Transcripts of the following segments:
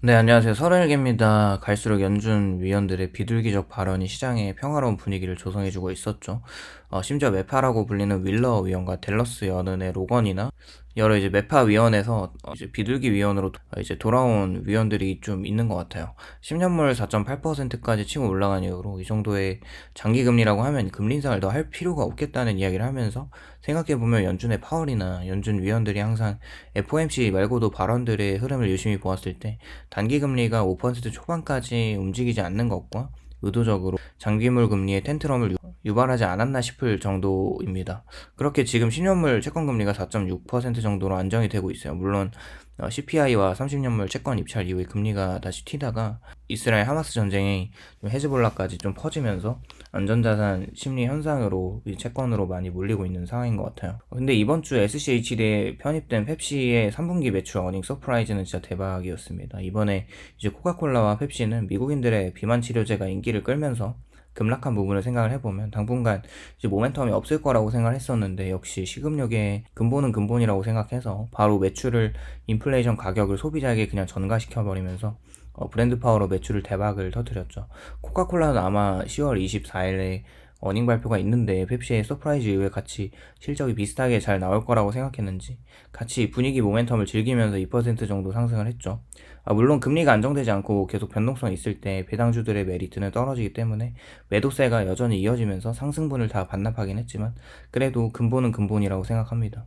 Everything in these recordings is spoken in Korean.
네, 안녕하세요. 설el개입니다. 갈수록 연준 위원들의 비둘기적 발언이 시장에 평화로운 분위기를 조성해주고 있었죠. 심지어 매파라고 불리는 윌러 위원과 댈러스 연은의 로건이나 여러 이제 매파 위원에서 이제 비둘기 위원으로 이제 돌아온 위원들이 좀 있는 것 같아요. 10년물 4.8%까지 치고 올라간 이후로 이 정도의 장기 금리라고 하면 금리 인상을 더 할 필요가 없겠다는 이야기를 하면서 생각해보면 연준의 파월이나 연준 위원들이 항상 FOMC 말고도 발언들의 흐름을 유심히 보았을 때 단기 금리가 5% 초반까지 움직이지 않는 것과 의도적으로 장기물 금리의 텐트럼을 유발하지 않았나 싶을 정도입니다. 그렇게 지금 10년물 채권 금리가 4.6% 정도로 안정이 되고 있어요. 물론 CPI와 30년물 채권 입찰 이후에 금리가 다시 튀다가 이스라엘 하마스 전쟁이 헤즈볼라까지 좀 퍼지면서 안전자산 심리 현상으로 채권으로 많이 몰리고 있는 상황인 것 같아요. 근데 이번 주 SCHD에 편입된 펩시의 3분기 매출 어닝 서프라이즈는 진짜 대박이었습니다. 이번에 이제 코카콜라와 펩시는 미국인들의 비만 치료제가 인기를 끌면서 급락한 부분을 생각을 해보면 당분간 이제 모멘텀이 없을 거라고 생각을 했었는데, 역시 시급력의 근본은 근본이라고 생각해서 바로 매출을 인플레이션 가격을 소비자에게 그냥 전가시켜버리면서 브랜드 파워로 매출을 대박을 터뜨렸죠. 코카콜라는 아마 10월 24일에 어닝 발표가 있는데 펩시의 서프라이즈 이후에 같이 실적이 비슷하게 잘 나올 거라고 생각했는지 같이 분위기 모멘텀을 즐기면서 2% 정도 상승을 했죠. 물론 금리가 안정되지 않고 계속 변동성이 있을 때 배당주들의 메리트는 떨어지기 때문에 매도세가 여전히 이어지면서 상승분을 다 반납하긴 했지만 그래도 근본은 근본이라고 생각합니다.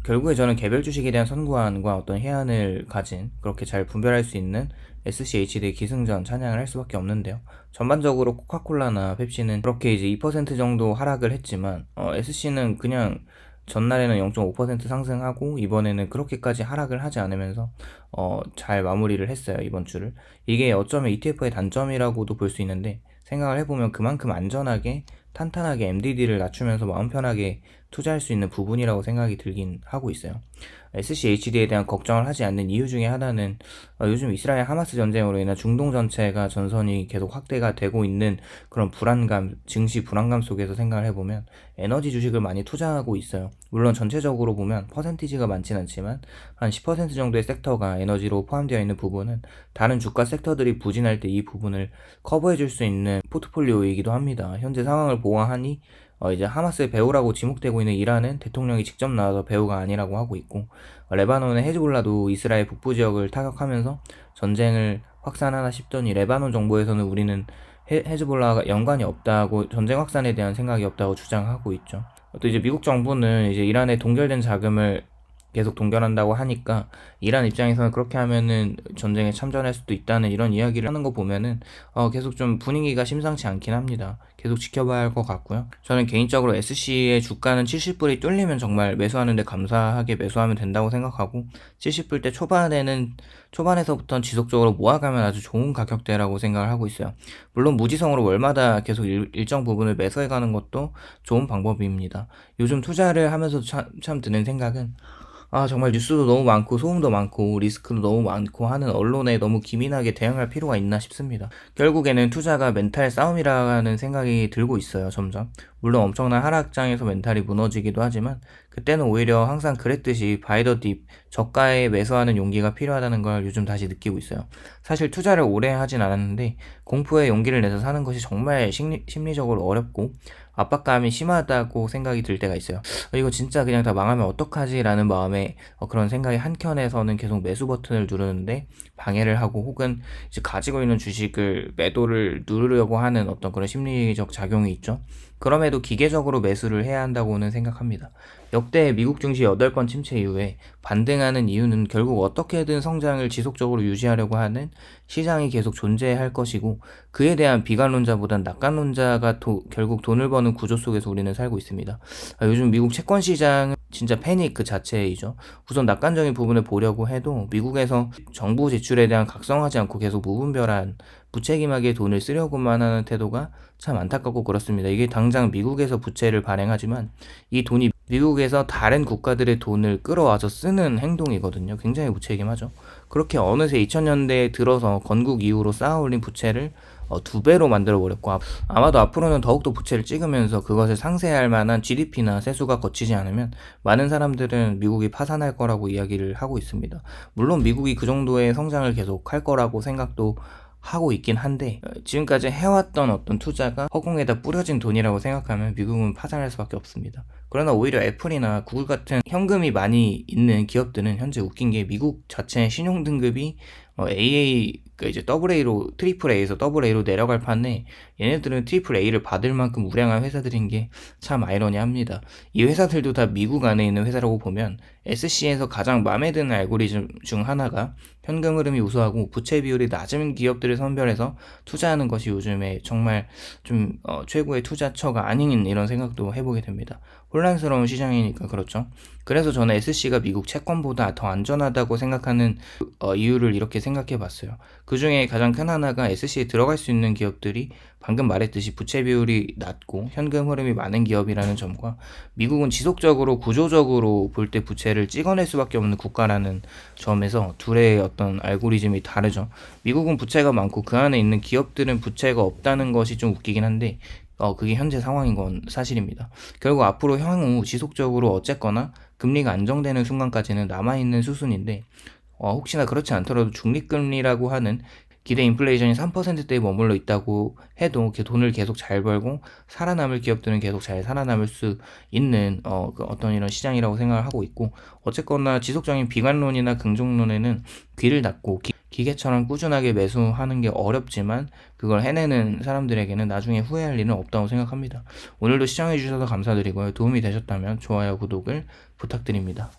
결국에 저는 개별 주식에 대한 선구안과 어떤 해안을 가진, 그렇게 잘 분별할 수 있는 SCHD 기승전 찬양을 할 수밖에 없는데요. 전반적으로 코카콜라나 펩시는 그렇게 이제 2% 정도 하락을 했지만 SC는 그냥 전날에는 0.5% 상승하고 이번에는 그렇게까지 하락을 하지 않으면서 잘 마무리를 했어요, 이번 주를. 이게 어쩌면 ETF의 단점이라고도 볼 수 있는데, 생각을 해보면 그만큼 안전하게 탄탄하게 MDD를 낮추면서 마음 편하게 투자할 수 있는 부분이라고 생각이 들긴 하고 있어요. SCHD에 대한 걱정을 하지 않는 이유 중에 하나는 요즘 이스라엘 하마스 전쟁으로 인한 중동 전체가 전선이 계속 확대가 되고 있는 그런 불안감, 증시 불안감 속에서 생각을 해보면 에너지 주식을 많이 투자하고 있어요. 물론 전체적으로 보면 퍼센티지가 많진 않지만 한 10% 정도의 섹터가 에너지로 포함되어 있는 부분은 다른 주가 섹터들이 부진할 때 이 부분을 커버해줄 수 있는 포트폴리오이기도 합니다. 현재 상황을 보아하니 이제 하마스의 배후라고 지목되고 있는 이란은 대통령이 직접 나와서 배후가 아니라고 하고 있고, 레바논의 헤즈볼라도 이스라엘 북부 지역을 타격하면서 전쟁을 확산하나 싶더니 레바논 정부에서는 우리는 헤즈볼라가 연관이 없다고, 전쟁 확산에 대한 생각이 없다고 주장하고 있죠. 또 이제 미국 정부는 이제 이란에 동결된 자금을 계속 동결한다고 하니까 이란 입장에서는 그렇게 하면은 전쟁에 참전할 수도 있다는 이런 이야기를 하는 거 보면은 계속 좀 분위기가 심상치 않긴 합니다. 계속 지켜봐야 할 것 같고요. 저는 개인적으로 SC의 주가는 70불이 뚫리면 정말 매수하는데 감사하게 매수하면 된다고 생각하고, 70불대 초반에서부터 지속적으로 모아가면 아주 좋은 가격대라고 생각을 하고 있어요. 물론 무지성으로 월마다 계속 일정 부분을 매수해가는 것도 좋은 방법입니다. 요즘 투자를 하면서 참 드는 생각은, 정말 뉴스도 너무 많고 소음도 많고 리스크도 너무 많고 하는 언론에 너무 기민하게 대응할 필요가 있나 싶습니다. 결국에는 투자가 멘탈 싸움이라는 생각이 들고 있어요, 점점. 물론 엄청난 하락장에서 멘탈이 무너지기도 하지만 그때는 오히려 항상 그랬듯이 바이 더 딥, 저가에 매수하는 용기가 필요하다는 걸 요즘 다시 느끼고 있어요. 사실 투자를 오래 하진 않았는데 공포에 용기를 내서 사는 것이 정말 심리적으로 어렵고 압박감이 심하다고 생각이 들 때가 있어요. 이거 진짜 그냥 다 망하면 어떡하지? 라는 마음에 그런 생각이 한켠에서는 계속 매수 버튼을 누르는데 방해를 하고, 혹은 이제 가지고 있는 주식을 매도를 누르려고 하는 어떤 그런 심리적 작용이 있죠. 그럼에도 기계적으로 매수를 해야 한다고는 생각합니다. 역대 미국 증시 8번 침체 이후에 반등하는 이유는 결국 어떻게든 성장을 지속적으로 유지하려고 하는 시장이 계속 존재할 것이고, 그에 대한 비관론자보단 낙관론자가 결국 돈을 버는 구조 속에서 우리는 살고 있습니다. 요즘 미국 채권 시장은 진짜 패닉 그 자체이죠. 우선 낙관적인 부분을 보려고 해도 미국에서 정부 지출에 대한 각성하지 않고 계속 무분별한 무책임하게 돈을 쓰려고만 하는 태도가 참 안타깝고 그렇습니다. 이게 당장 미국에서 부채를 발행하지만 이 돈이 미국에서 다른 국가들의 돈을 끌어와서 쓰는 행동이거든요. 굉장히 무책임하죠. 그렇게 어느새 2000년대에 들어서 건국 이후로 쌓아올린 부채를 2배로 만들어 버렸고, 아마도 앞으로는 더욱더 부채를 찍으면서 그것을 상쇄할 만한 GDP나 세수가 거치지 않으면 많은 사람들은 미국이 파산할 거라고 이야기를 하고 있습니다. 물론 미국이 그 정도의 성장을 계속 할 거라고 생각도 하고 있긴 한데, 지금까지 해왔던 어떤 투자가 허공에다 뿌려진 돈이라고 생각하면 미국은 파산할 수밖에 없습니다. 그러나 오히려 애플이나 구글 같은 현금이 많이 있는 기업들은 현재 웃긴 게 미국 자체의 신용 등급이 AA, 그러니까 이제 AA로, 트리플 A에서 더블 A로 내려갈 판에 얘네들은 트리플 A를 받을 만큼 우량한 회사들인 게 참 아이러니합니다. 이 회사들도 다 미국 안에 있는 회사라고 보면 SC에서 가장 마음에 드는 알고리즘 중 하나가 현금 흐름이 우수하고 부채 비율이 낮은 기업들을 선별해서 투자하는 것이 요즘에 정말 좀 최고의 투자처가 아닌 이런 생각도 해보게 됩니다. 혼란스러운 시장이니까 그렇죠. 그래서 저는 SC가 미국 채권보다 더 안전하다고 생각하는 이유를 이렇게 생각해 봤어요. 그 중에 가장 큰 하나가 SC에 들어갈 수 있는 기업들이 방금 말했듯이 부채 비율이 낮고 현금 흐름이 많은 기업이라는 점과 미국은 지속적으로 구조적으로 볼 때 부채를 찍어낼 수밖에 없는 국가라는 점에서 둘의 어떤 알고리즘이 다르죠. 미국은 부채가 많고 그 안에 있는 기업들은 부채가 없다는 것이 좀 웃기긴 한데 그게 현재 상황인 건 사실입니다. 결국 앞으로 향후 지속적으로 어쨌거나 금리가 안정되는 순간까지는 남아있는 수순인데, 혹시나 그렇지 않더라도 중립금리라고 하는 기대 인플레이션이 3%대에 머물러 있다고 해도 돈을 계속 잘 벌고 살아남을 기업들은 계속 잘 살아남을 수 있는 그 어떤 이런 시장이라고 생각을 하고 있고, 어쨌거나 지속적인 비관론이나 긍정론에는 귀를 닫고 기계처럼 꾸준하게 매수하는 게 어렵지만 그걸 해내는 사람들에게는 나중에 후회할 일은 없다고 생각합니다. 오늘도 시청해 주셔서 감사드리고요. 도움이 되셨다면 좋아요, 구독을 부탁드립니다.